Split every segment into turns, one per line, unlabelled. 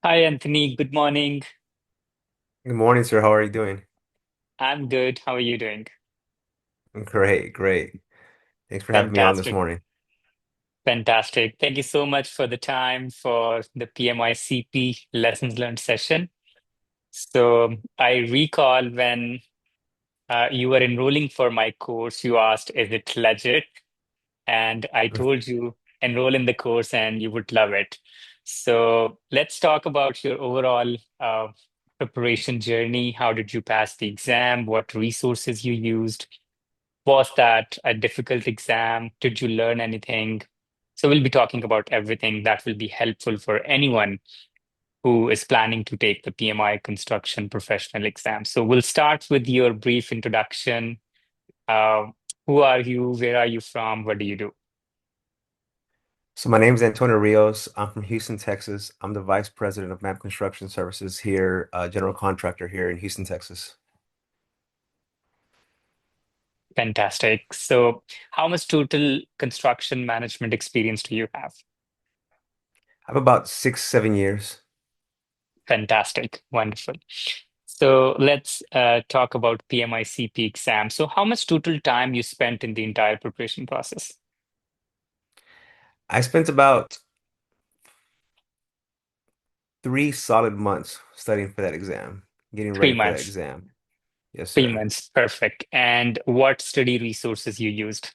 Hi, Anthony. Good morning.
Good morning, sir. How are you doing?
I'm good. How are you doing?
Great, great. Thanks for having me on this
Fantastic.
morning.
Fantastic. Thank you so much for the time for the PMI-CP lessons learned session. So I recall when you were enrolling for my course, you asked, is it legit? And I told you, enroll in the course and you would love it. So let's talk about your overall preparation journey. How did you pass the exam? What resources you used? Was that a difficult exam? Did you learn anything? So we'll be talking about everything that will be helpful for anyone who is planning to take the PMI construction professional exam. So we'll start with your brief introduction. Uh, who are you? Where are you from? What do you do?
So my name is Antonio Rios. I'm from Houston, Texas. I'm the Vice President of MAP Construction Services here, general contractor here in Houston, Texas.
Fantastic. So how much total construction management experience do you have?
I have about 6, 7 years.
Fantastic. Wonderful. So let's talk about PMI-CP exam. So how much total time you spent in the entire preparation process?
I spent about 3 solid months studying for that exam, getting
Three
ready for that
months.
exam. Yes,
Three
sir.
months. Perfect. And what study resources you used?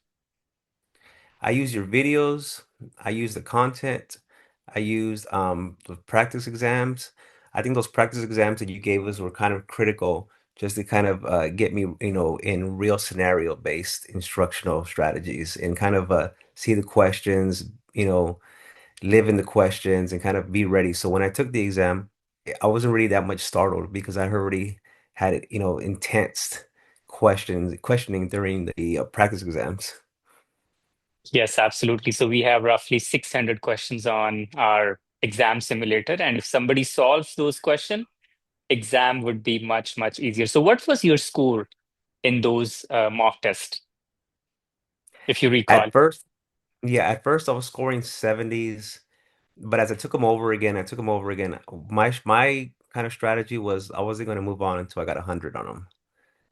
I use your videos. I use the content. I used the practice exams. I think those practice exams that you gave us were kind of critical just to kind of get me, in real scenario based instructional strategies and kind of see the questions, live in the questions and kind of be ready. So when I took the exam, I wasn't really that much startled because I already had, intense questioning during the practice exams.
Yes, absolutely. So we have roughly 600 questions on our exam simulator. And if somebody solves those questions, exam would be much, much easier. So what was your score in those mock tests, if you recall?
At first, Yeah, at first I was scoring 70s, but as I took them over again, I took them over again. My kind of strategy was I wasn't going to move on until I got 100 on them.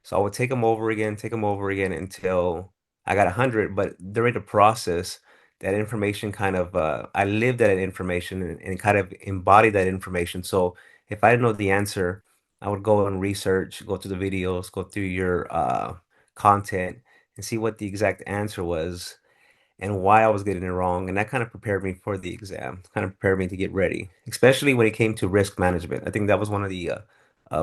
So I would take them over again until I got 100. But during the process, that information kind of I lived that information and kind of embodied that information. So if I didn't know the answer, I would go and research, go through the videos, go through your content, and see what the exact answer was and why I was getting it wrong. And that kind of prepared me for the exam, kind of prepared me to get ready, especially when it came to risk management. I think that was one of the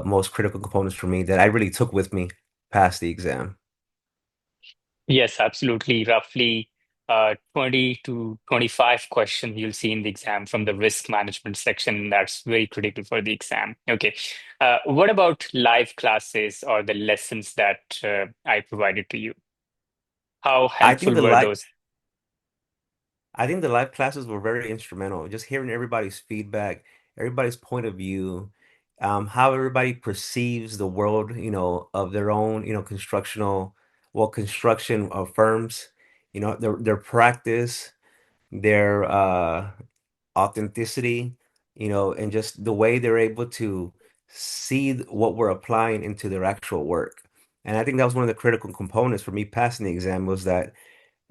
most critical components for me that I really took with me past the exam.
Yes, absolutely. Roughly 20 to 25 questions you'll see in the exam from the risk management section. That's very critical for the exam. Okay. What about live classes or the lessons that I provided to you? How
I think
helpful
the
were
live
those?
I think the live classes were very instrumental. Just hearing everybody's feedback, everybody's point of view, how everybody perceives the world, of their own, construction of firms, their practice, their authenticity, and just the way they're able to see what we're applying into their actual work. And I think that was one of the critical components for me passing the exam was that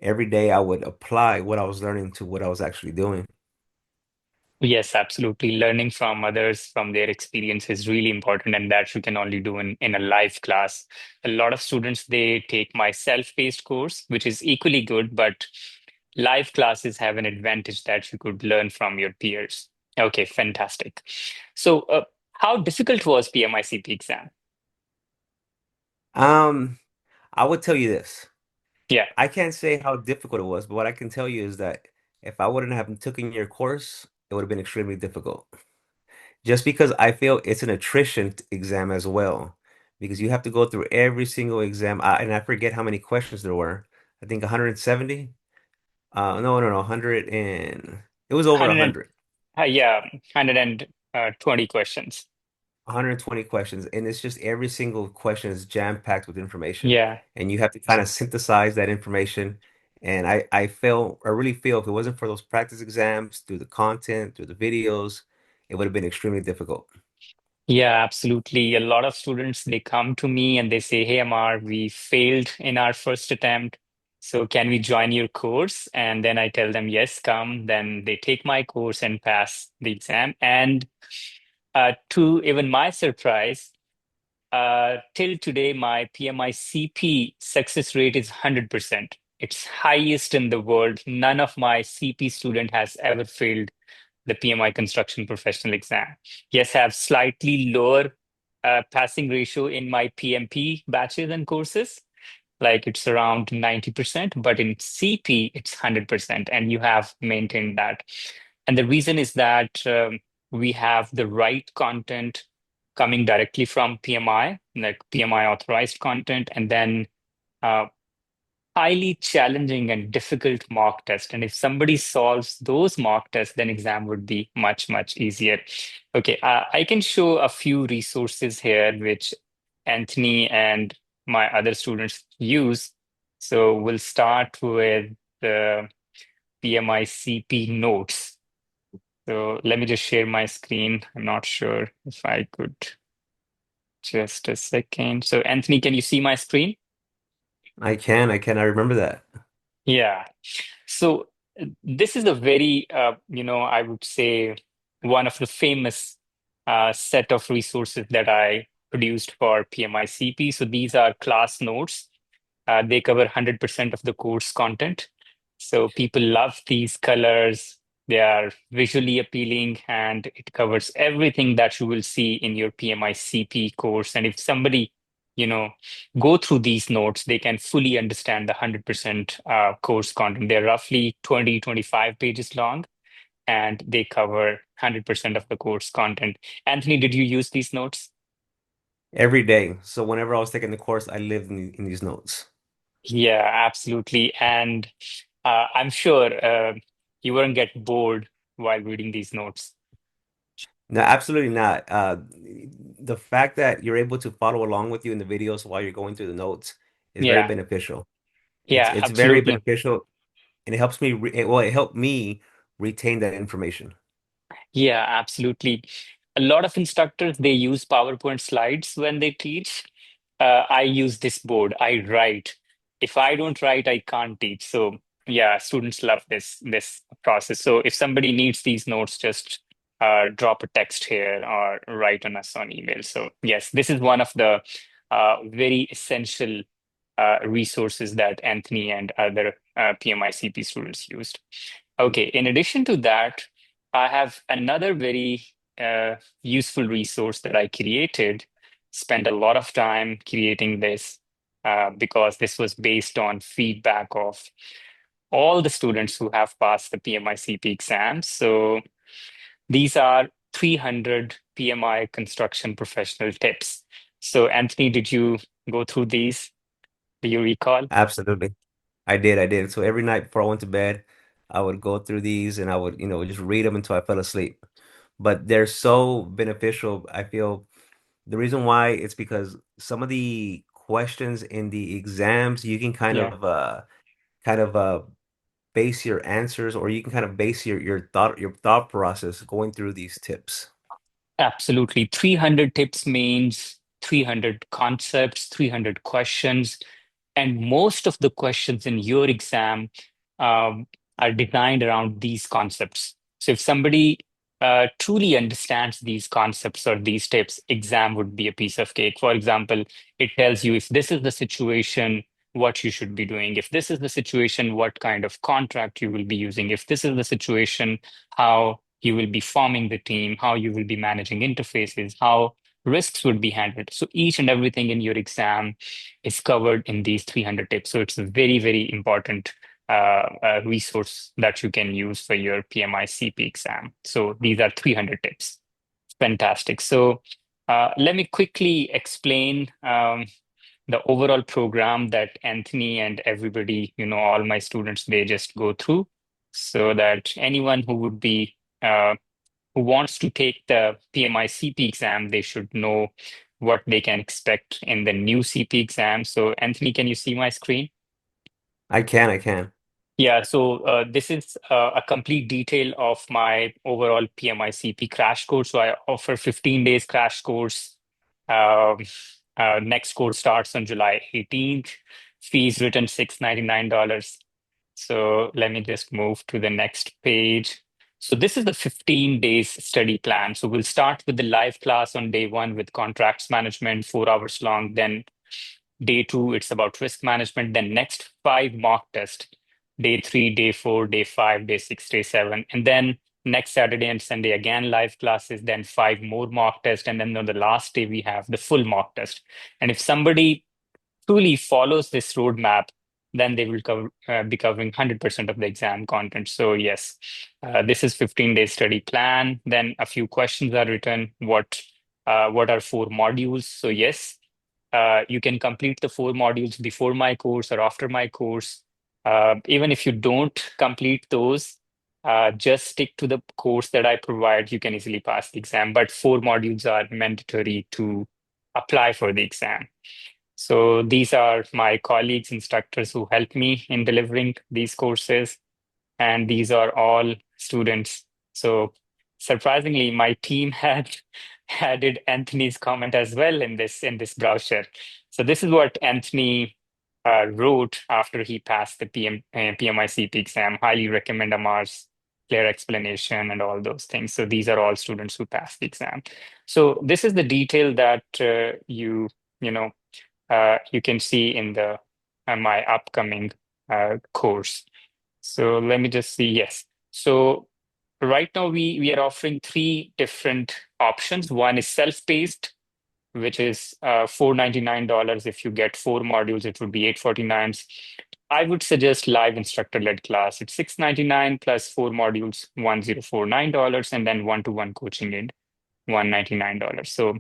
every day I would apply what I was learning to what I was actually doing.
Yes, absolutely. Learning from others, from their experience is really important, and that you can only do in a live class. A lot of students, they take my self-paced course, which is equally good, but live classes have an advantage that you could learn from your peers. Okay, fantastic. So, how difficult was PMI-CP exam?
Um, I would tell you this.
Yeah,
I can't say how difficult it was, but what I can tell you is that if I wouldn't have taken your course, it would have been extremely difficult. Just because I feel it's an attrition exam as well, because you have to go through every single exam, and I forget how many questions there were. I think 170. No, no, no, 100 and it was over
100
100.
yeah, 120 questions.
120 questions, and it's just every single question is jam-packed with information,
Yeah.
and you have to kind of synthesize that information. And I really feel if it wasn't for those practice exams, through the content, through the videos, it would have been extremely difficult.
Yeah, absolutely. A lot of students, they come to me and they say, "Hey, Amar, we failed in our first attempt. So can we join your course?" And then I tell them, "Yes, come." Then they take my course and pass the exam. And to even my surprise, till today, my PMI-CP success rate is 100%. It's highest in the world. None of my CP student has ever failed the PMI construction professional exam. Yes, I have slightly lower passing ratio in my PMP batches and courses, like it's around 90%, but in CP, it's 100%, and you have maintained that. And the reason is that we have the right content coming directly from PMI, like PMI authorized content, and then uh, highly challenging and difficult mock test. And if somebody solves those mock tests, then exam would be much, much easier. Okay, I can show a few resources here which Anthony and my other students use. So we'll start with the PMI-CP notes. So let me just share my screen. I'm not sure if I could just a second. So Anthony, can you see my screen?
I remember that.
Yeah. So this is a very, I would say one of the famous set of resources that I produced for PMI-CP. So these are class notes. They cover 100% of the course content. So people love these colors. They are visually appealing and it covers everything that you will see in your PMI-CP course. And if somebody, you know, go through these notes, they can fully understand the 100% course content. They're roughly 20, 25 pages long and they cover 100% of the course content. Anthony, did you use these notes?
Every day. So whenever I was taking the course, I lived in these notes.
Yeah, absolutely. And I'm sure you wouldn't get bored while reading these notes.
No, absolutely not. The fact that you're able to follow along with you in the videos while you're going through the notes is very
Yeah,
beneficial.
yeah,
It's very
absolutely.
beneficial, and it helps me it helped me retain that information.
Yeah, absolutely. A lot of instructors, they use PowerPoint slides when they teach. I use this board. I write. If I don't write, I can't teach. So yeah, students love this process. So if somebody needs these notes, just drop a text here or write on us on email. So yes, this is one of the very essential resources that Anthony and other PMI-CP students used. Okay, in addition to that, I have another very useful resource that I created, spent a lot of time creating this because this was based on feedback of all the students who have passed the PMI-CP exams. So these are 300 PMI construction professional tips. So Anthony, did you go through these? Do you recall?
Absolutely. I did. So every night before I went to bed, I would go through these and I would, just read them until I fell asleep. But they're so beneficial. I feel the reason why it's because some of the questions in the exams, you can
Yeah.
kind of base your answers, or you can kind of base your thought process going through these tips.
Absolutely. 300 tips means 300 concepts, 300 questions, and most of the questions in your exam um, are designed around these concepts. So if somebody truly understands these concepts or these tips, exam would be a piece of cake. For example, it tells you if this is the situation, what you should be doing. If this is the situation, what kind of contract you will be using. If this is the situation, how you will be forming the team, how you will be managing interfaces, how risks would be handled. So each and everything in your exam is covered in these 300 tips. So it's a very, very important resource that you can use for your PMI-CP exam. So these are 300 tips. Fantastic. So let me quickly explain the overall program that Anthony and everybody, all my students, they just go through so that anyone who would be who wants to take the PMI CP exam, they should know what they can expect in the new CP exam. So, Anthony, can you see my screen?
I can.
Yeah, so this is a complete detail of my overall PMI-CP crash course. So I offer 15 days crash course. Um, Next course starts on July 18th. Fees written $699. So let me just move to the next page. So this is the 15 days study plan. So we'll start with the live class on day one with contracts management, 4 hours long. Then day two, it's about risk management. Then next five mock tests, day three, day four, day five, day six, day seven. And then next Saturday and Sunday, again, live classes, then five more mock tests. And then on the last day, we have the full mock test. And if somebody truly follows this roadmap, then they will be covering 100% of the exam content. So yes, this is 15-day study plan. Then a few questions are written. What are four modules? So yes, you can complete the four modules before my course or after my course. Even if you don't complete those, just stick to the course that I provide. You can easily pass the exam, but four modules are mandatory to apply for the exam. So these are my colleagues, instructors who help me in delivering these courses, and these are all students. So surprisingly, my team had added Anthony's comment as well in this brochure. So this is what Anthony wrote after he passed the PMI-CP exam. Highly recommend Amar's clear explanation and all those things. So these are all students who passed the exam. So this is the detail that you know you can see in the my upcoming course. So let me just see. Yes. So right now we are offering three different options. One is self-paced, which is $499. If you get four modules, it would be 849. I would suggest live instructor-led class. It's 699 plus four modules, $1049, and then one-to-one coaching in $199. So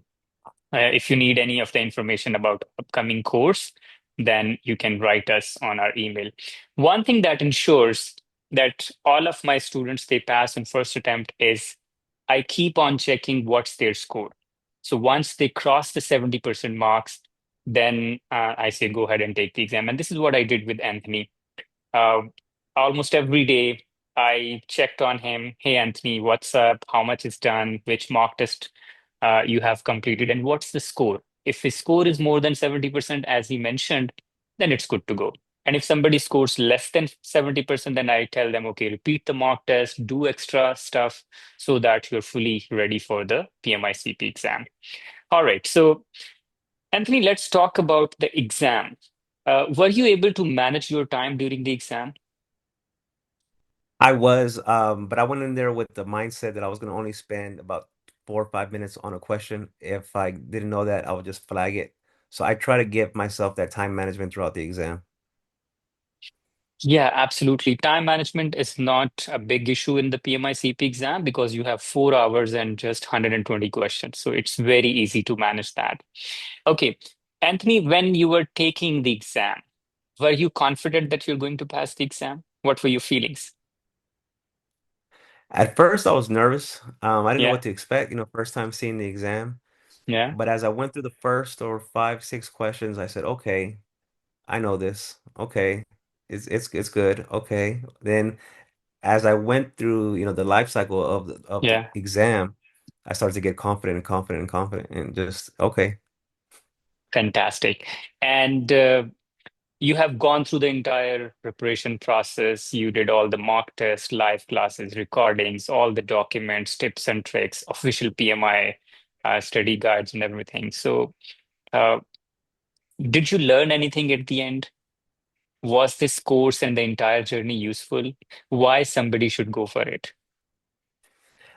if you need any of the information about upcoming course, then you can write us on our email. One thing that ensures that all of my students they pass in first attempt is I keep on checking what's their score. So once they cross the 70% marks, then I say go ahead and take the exam. And this is what I did with Anthony. Uh, Almost every day, I checked on him. Hey, Anthony, what's up? How much is done? Which mock test you have completed? And what's the score? If his score is more than 70%, as he mentioned, then it's good to go. And if somebody scores less than 70%, then I tell them, okay, repeat the mock test, do extra stuff so that you're fully ready for the PMI-CP exam. All right. So, Anthony, let's talk about the exam. Were you able to manage your time during the exam?
I was, but I went in there with the mindset that I was going to only spend about 4 or 5 minutes on a question. If I didn't know that, I would just flag it. So I try to give myself that time management throughout the exam.
Yeah, absolutely. Time management is not a big issue in the PMI-CP exam because you have 4 hours and just 120 questions. So it's very easy to manage that. Okay. Anthony, when you were taking the exam, were you confident that you're going to pass the exam? What were your feelings?
At first, I was nervous. I didn't know
Yeah,
what to expect, first time seeing the exam.
yeah,
But as I went through the first or five, six questions, I said, okay, I know this. Okay. It's good. Okay. Then as I went through, the life cycle of the
yeah.
exam, I started to get confident and confident and confident and just okay.
Fantastic. And you have gone through the entire preparation process. You did all the mock tests, live classes, recordings, all the documents, tips and tricks, official PMI study guides, and everything. So, uh, did you learn anything at the end? Was this course and the entire journey useful? Why somebody should go for it?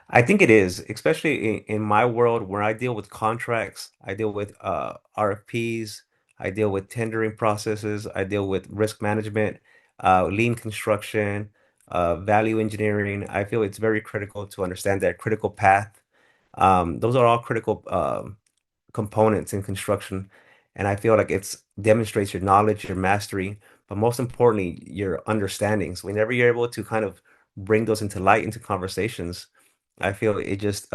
I think it is, especially in my world where I deal with contracts, I deal with RFPs, I deal with tendering processes, I deal with risk management, lean construction, value engineering. I feel it's very critical to understand that critical path. Those are all critical components in construction, and I feel like it's demonstrates your knowledge, your mastery, but most importantly, your understandings. Whenever you're able to kind of bring those into light into conversations, I feel it just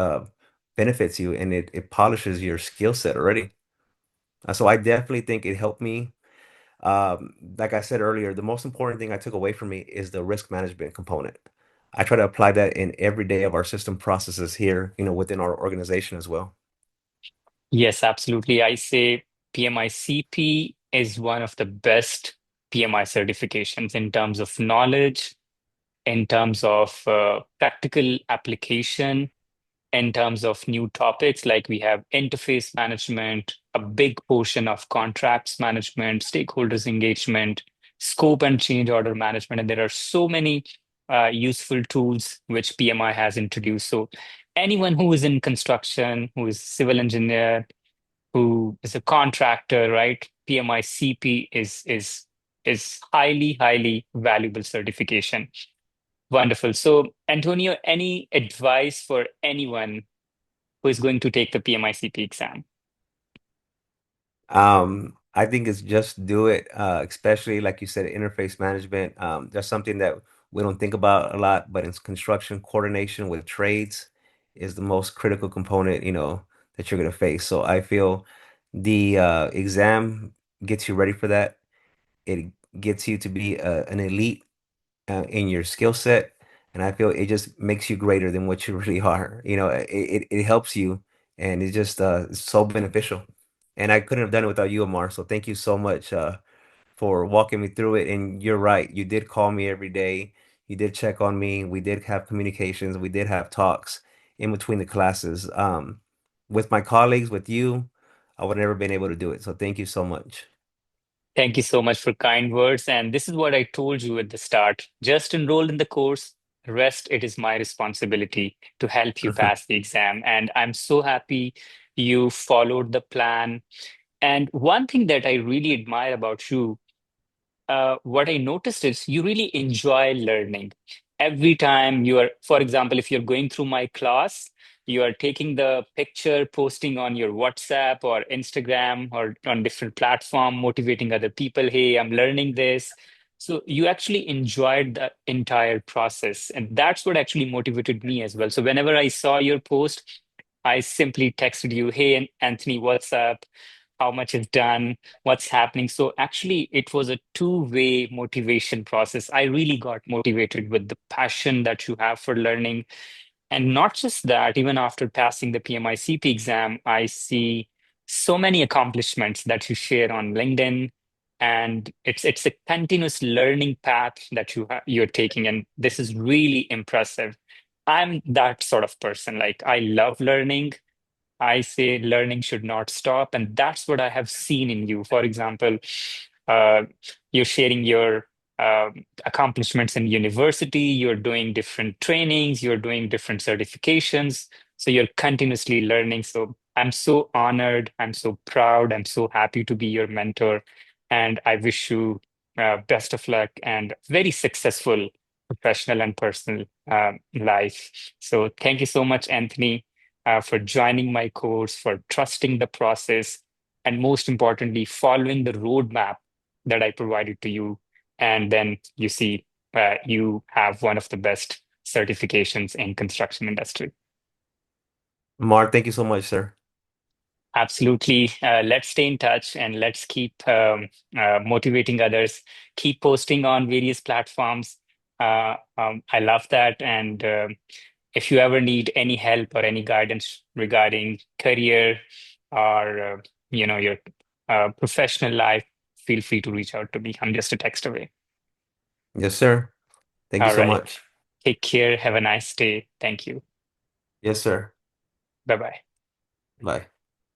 benefits you and it polishes your skill set already. So I definitely think it helped me. Like I said earlier, the most important thing I took away from me is the risk management component. I try to apply that in every day of our system processes here, within our organization as well.
Yes, absolutely. I say PMI-CP is one of the best PMI certifications in terms of knowledge, in terms of practical application, in terms of new topics, like we have interface management, a big portion of contracts management, stakeholders engagement, scope and change order management. And there are so many useful tools which PMI has introduced. So anyone who is in construction, who is civil engineer, who is a contractor, right? PMI CP is highly, highly valuable certification. Wonderful. So, Antonio, any advice for anyone who is going to take the PMI-CP exam?
I think it's just do it, especially like you said, interface management. That's something that we don't think about a lot, but in construction, coordination with trades is the most critical component, that you're going to face. So I feel the exam gets you ready for that. It gets you to be an elite in your skill set, and I feel it just makes you greater than what you really are. It helps you, and it's just so beneficial. And I couldn't have done it without you, Amar. So thank you so much for walking me through it. And you're right, you did call me every day. You did check on me. We did have communications. We did have talks in between the classes. With my colleagues, with you, I would have never been able to do it. So thank you so much.
Thank you so much for kind words. And this is what I told you at the start. Just enroll in the course. Rest, it is my responsibility to help you pass the exam. And I'm so happy you followed the plan. And one thing that I really admire about you, what I noticed is you really enjoy learning. Every time you are, for example, if you're going through my class, you are taking the picture, posting on your WhatsApp or Instagram or on different platform, motivating other people. Hey, I'm learning this. So you actually enjoyed the entire process. And that's what actually motivated me as well. So whenever I saw your post, I simply texted you, hey, Anthony, what's up? How much is done? What's happening? So actually, it was a two-way motivation process. I really got motivated with the passion that you have for learning. And not just that, even after passing the PMI-CP exam, I see so many accomplishments that you share on LinkedIn. And it's a continuous learning path that you're taking. And this is really impressive. I'm that sort of person. Like I love learning. I say learning should not stop. And that's what I have seen in you. For example, uh, you're sharing your accomplishments in university, you're doing different trainings, you're doing different certifications. So you're continuously learning. So I'm so honored, I'm so proud, I'm so happy to be your mentor. And I wish you best of luck and very successful professional and personal life. So thank you so much, Anthony, for joining my course, for trusting the process, and most importantly, following the roadmap that I provided to you. And then you see, you have one of the best certifications in construction industry.
Amar, thank you so much, sir.
Absolutely. Let's stay in touch and let's keep motivating others. Keep posting on various platforms. I love that. And if you ever need any help or any guidance regarding career or your professional life, feel free to reach out to me. I'm just a text away.
Yes, sir. Thank you
All
so
right.
much.
Take care. Have a nice day. Thank you.
Yes, sir.
Bye bye.
Bye.